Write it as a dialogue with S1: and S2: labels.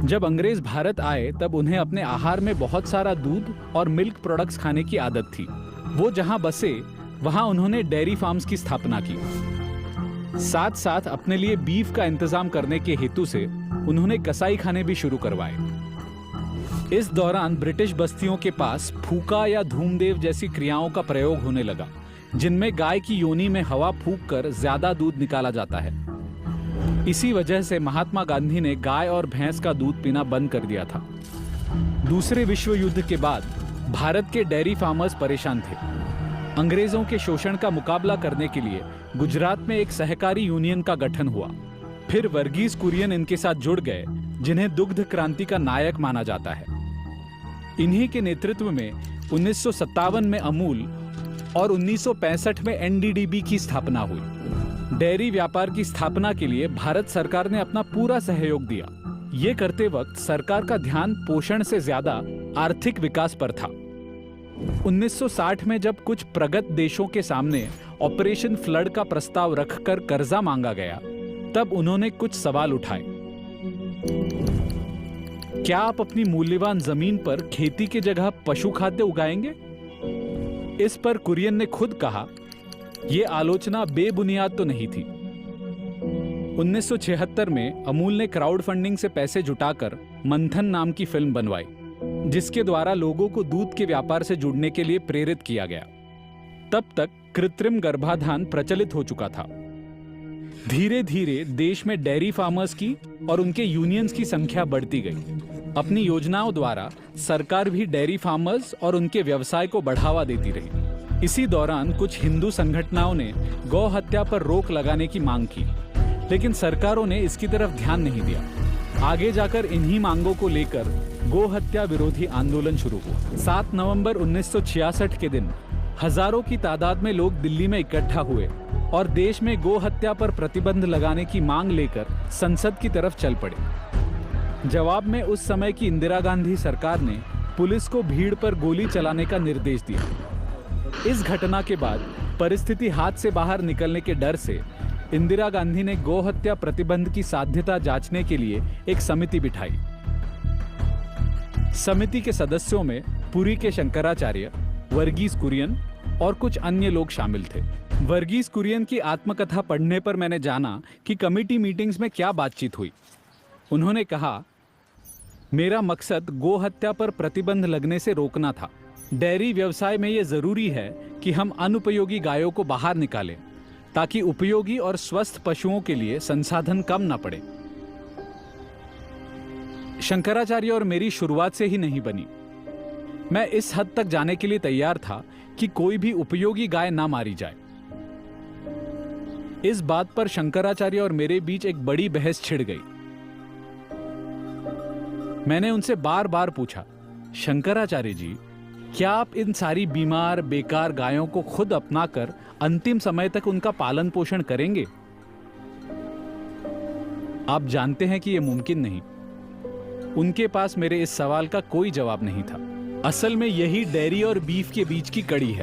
S1: जब अंग्रेज भारत आए तब उन्हें अपने आहार में बहुत सारा दूध और मिल्क प्रोडक्ट्स खाने की आदत थी। वो जहां बसे वहां उन्होंने डेयरी फार्म्स की स्थापना की। साथ साथ अपने लिए बीफ का इंतजाम करने के हेतु से उन्होंने कसाई खाने भी शुरू करवाए। इस दौरान ब्रिटिश बस्तियों के पास फूका या धूमदेव जैसी क्रियाओं का प्रयोग होने लगा, जिनमें गाय की योनि में हवा फूंक कर ज्यादा दूध निकाला जाता है। इसी वजह से महात्मा गांधी ने गाय और भैंस का दूध पीना बंद कर दिया था। दूसरे विश्व युद्ध के बाद भारत के डेयरी फार्मर्स परेशान थे। अंग्रेजों के शोषण का मुकाबला करने के लिए गुजरात में एक सहकारी यूनियन का गठन हुआ। फिर वर्गीज कुरियन इनके साथ जुड़ गए, जिन्हें दुग्ध क्रांति का नायक माना जाता है। इन्हीं के नेतृत्व में 1957 में अमूल और 1965 में एनडीडीबी की स्थापना हुई। डेयरी व्यापार की स्थापना के लिए भारत सरकार ने अपना पूरा सहयोग दिया। ये करते वक्त सरकार का ध्यान पोषण से ज्यादा आर्थिक विकास पर था। 1960 में जब कुछ प्रगत देशों के सामने ऑपरेशन फ्लड का प्रस्ताव रखकर कर्जा मांगा गया, तब उन्होंने कुछ सवाल उठाए। क्या आप अपनी मूल्यवान जमीन पर खेती की जगह पशु खाद्य उगाएंगे? इस पर कुरियन ने खुद कहा, यह आलोचना बेबुनियाद तो नहीं थी। 1976 में अमूल ने क्राउड फंडिंग से पैसे जुटाकर मंथन नाम की फिल्म बनवाई, जिसके द्वारा लोगों को दूध के व्यापार से जुड़ने के लिए प्रेरित किया गया। तब तक कृत्रिम गर्भाधान प्रचलित हो चुका था। धीरे धीरे देश में डेयरी फार्मर्स की और उनके यूनियंस की संख्या बढ़ती गई। अपनी योजनाओं द्वारा सरकार भी डेयरी फार्मर्स और उनके व्यवसाय को बढ़ावा देती रही। इसी दौरान कुछ हिंदू संगठनों ने गौ हत्या पर रोक लगाने की मांग की, लेकिन सरकारों ने इसकी तरफ ध्यान नहीं दिया। आगे जाकर इन्हीं मांगों को लेकर गौ हत्या विरोधी आंदोलन शुरू हुआ। 7 नवंबर 1966 के दिन हजारों की तादाद में लोग दिल्ली में इकट्ठा हुए और देश में गौ हत्या पर प्रतिबंध लगाने की मांग लेकर संसद की तरफ चल पड़े। जवाब में उस समय की इंदिरा गांधी सरकार ने पुलिस को भीड़ पर गोली चलाने का निर्देश दिया। इस घटना के बाद परिस्थिति हाथ से बाहर निकलने के डर से इंदिरा गांधी ने गौ हत्या प्रतिबंध की साध्यता जांचने के लिए एक समिति बिठाई। समिति के सदस्यों में पुरी के शंकराचार्य, वर्गीज कुरियन और कुछ अन्य लोग शामिल थे। वर्गीज कुरियन की आत्मकथा पढ़ने पर मैंने जाना कि कमेटी मीटिंग्स में क्या बातचीत हुई। उन्होंने कहा, मेरा मकसद गौ हत्या पर प्रतिबंध लगने से रोकना था। डेयरी व्यवसाय में यह जरूरी है कि हम अनुपयोगी गायों को बाहर निकालें, ताकि उपयोगी और स्वस्थ पशुओं के लिए संसाधन कम न पड़े। शंकराचार्य और मेरी शुरुआत से ही नहीं बनी। मैं इस हद तक जाने के लिए तैयार था कि कोई भी उपयोगी गाय ना मारी जाए। इस बात पर शंकराचार्य और मेरे बीच एक बड़ी बहस छिड़ गई। मैंने उनसे बार बार पूछा, शंकराचार्य जी, क्या आप इन सारी बीमार बेकार गायों को खुद अपनाकर अंतिम समय तक उनका पालन पोषण करेंगे? आप जानते हैं कि यह मुमकिन नहीं। उनके पास मेरे इस सवाल का कोई जवाब नहीं था। असल में यही डेयरी और बीफ के बीच की कड़ी है।